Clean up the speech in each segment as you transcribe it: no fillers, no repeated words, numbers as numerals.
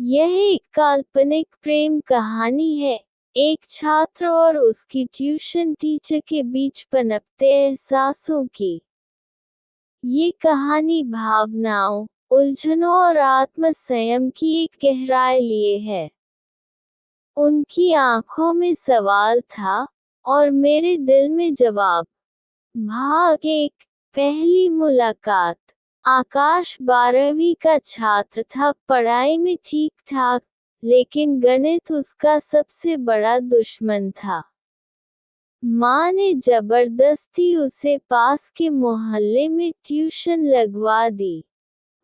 यह एक काल्पनिक प्रेम कहानी है, एक छात्र और उसकी ट्यूशन टीचर के बीच पनपते एहसासों की। ये कहानी भावनाओं, उलझनों और आत्म-संयम की एक गहराई लिए है। उनकी आंखों में सवाल था, और मेरे दिल में जवाब। भाग 1, पहली मुलाकात। आकाश 12वीं का छात्र था, पढ़ाई में ठीक ठाक, लेकिन गणित उसका सबसे बड़ा दुश्मन था। माँ ने जबरदस्ती उसे पास के मोहल्ले में ट्यूशन लगवा दी।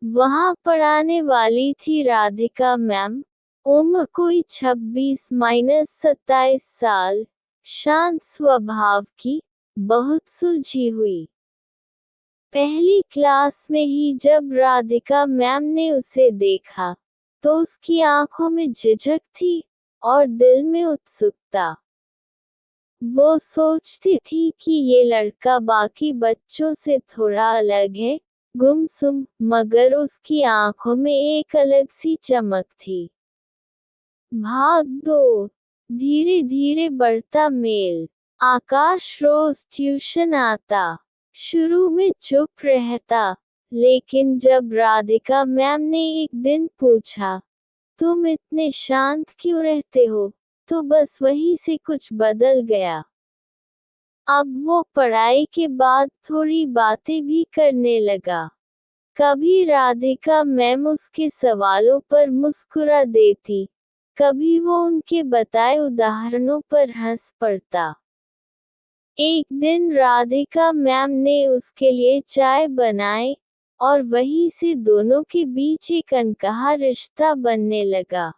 वहाँ पढ़ाने वाली थी राधिका मैम, उम्र कोई 26-27 साल, शांत स्वभाव की, बहुत सुलझी हुई। पहली क्लास में ही जब राधिका मैम ने उसे देखा, तो उसकी आंखों में झिझक थी, और दिल में उत्सुकता। वो सोचती थी कि ये लड़का बाकी बच्चों से थोड़ा अलग है, गुमसुम, मगर उसकी आंखों में एक अलग सी चमक थी। भाग 2, धीरे धीरे बढ़ता मेल। आकाश रोज ट्यूशन आता। शुरू में चुप रहता, लेकिन जब राधिका मैम ने एक दिन पूछा, तुम इतने शांत क्यों रहते हो, तो बस वहीं से कुछ बदल गया। अब वो पढ़ाई के बाद थोड़ी बातें भी करने लगा। कभी राधिका मैम उसके सवालों पर मुस्कुरा देती, कभी वो उनके बताए उदाहरणों पर हंस पड़ता। एक दिन राधिका मैम ने उसके लिए चाय बनाई, और वहीं से दोनों के बीच एक अनकहा रिश्ता बनने लगा।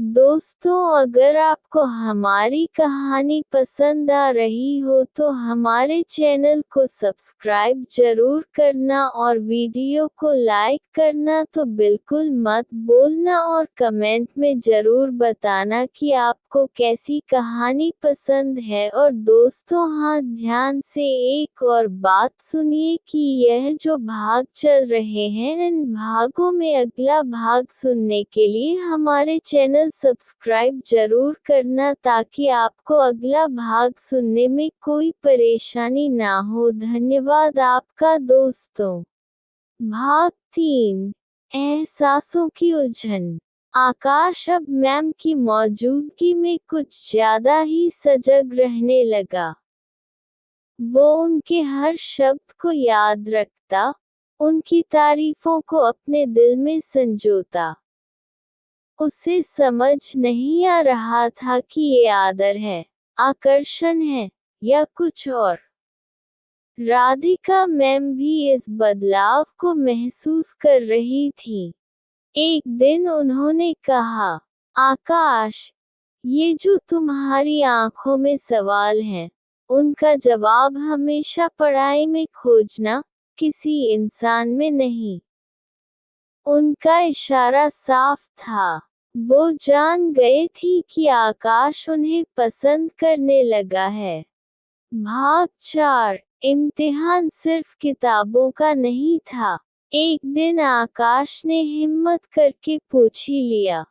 दोस्तों, अगर आपको हमारी कहानी पसंद आ रही हो तो हमारे चैनल को सब्सक्राइब जरूर करना और वीडियो को लाइक करना तो बिल्कुल मत भूलना, और कमेंट में जरूर बताना कि आपको कैसी कहानी पसंद है। और दोस्तों, हाँ, ध्यान से एक और बात सुनिए कि यह जो भाग चल रहे हैं, इन भागों में अगला भाग सुनने के लिए हमारे चैनल सब्सक्राइब जरूर करना, ताकि आपको अगला भाग सुनने में कोई परेशानी ना हो। धन्यवाद आपका दोस्तों। भाग 3, एहसासों की उलझन। आकाश अब मैम की मौजूदगी में कुछ ज्यादा ही सजग रहने लगा। वो उनके हर शब्द को याद रखता, उनकी तारीफों को अपने दिल में संजोता। उसे समझ नहीं आ रहा था कि ये आदर है, आकर्षण है, या कुछ और। राधिका मैम भी इस बदलाव को महसूस कर रही थी। एक दिन उन्होंने कहा, आकाश, ये जो तुम्हारी आंखों में सवाल हैं, उनका जवाब हमेशा पढ़ाई में खोजना, किसी इंसान में नहीं। उनका इशारा साफ था। वो जान गए थी कि आकाश उन्हें पसंद करने लगा है। भाग 4, इम्तिहान सिर्फ किताबों का नहीं था। एक दिन आकाश ने हिम्मत करके पूछ ही लिया,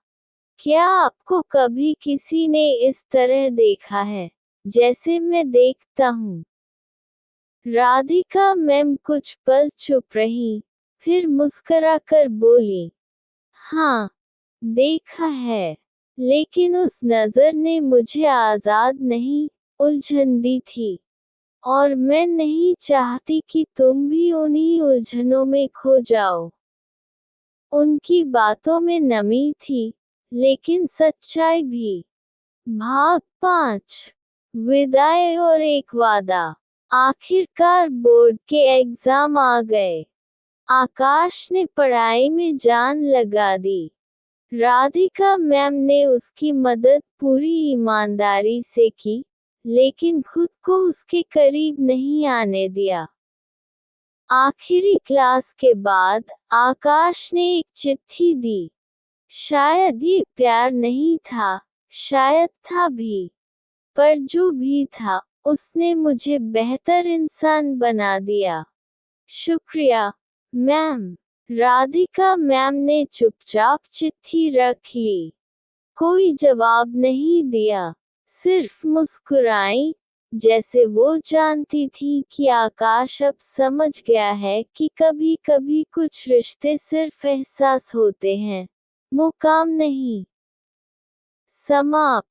क्या आपको कभी किसी ने इस तरह देखा है, जैसे मैं देखता हूँ? राधिका मैम कुछ पल चुप रही, फिर मुस्कुराकर बोली, हाँ, देखा है, लेकिन उस नजर ने मुझे आजाद नहीं, उलझन दी थी। और मैं नहीं चाहती कि तुम भी उन्हीं उलझनों में खो जाओ। उनकी बातों में नमी थी, लेकिन सच्चाई भी। भाग 5, विदाई और एक वादा। आखिरकार बोर्ड के एग्जाम आ गए। आकाश ने पढ़ाई में जान लगा दी। राधिका मैम ने उसकी मदद पूरी ईमानदारी से की, लेकिन खुद को उसके करीब नहीं आने दिया। आखिरी क्लास के बाद आकाश ने एक चिट्ठी दी। शायद ये प्यार नहीं था, शायद था भी, पर जो भी था, उसने मुझे बेहतर इंसान बना दिया। शुक्रिया, मैम। राधिका मैम ने चुपचाप चिट्ठी रख ली। कोई जवाब नहीं दिया, सिर्फ मुस्कुराई, जैसे वो जानती थी कि आकाश अब समझ गया है कि कभी कभी कुछ रिश्ते सिर्फ एहसास होते हैं, मुकाम नहीं। समाप्त,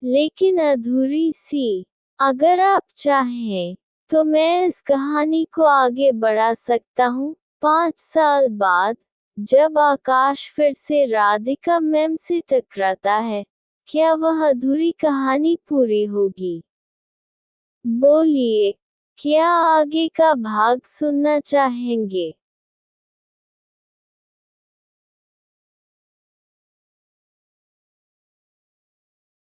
लेकिन अधूरी सी। अगर आप चाहें तो मैं इस कहानी को आगे बढ़ा सकता हूँ। 5 साल बाद, जब आकाश फिर से राधिका मैम से टकराता है, क्या वह अधूरी कहानी पूरी होगी? बोलिए, क्या आगे का भाग सुनना चाहेंगे?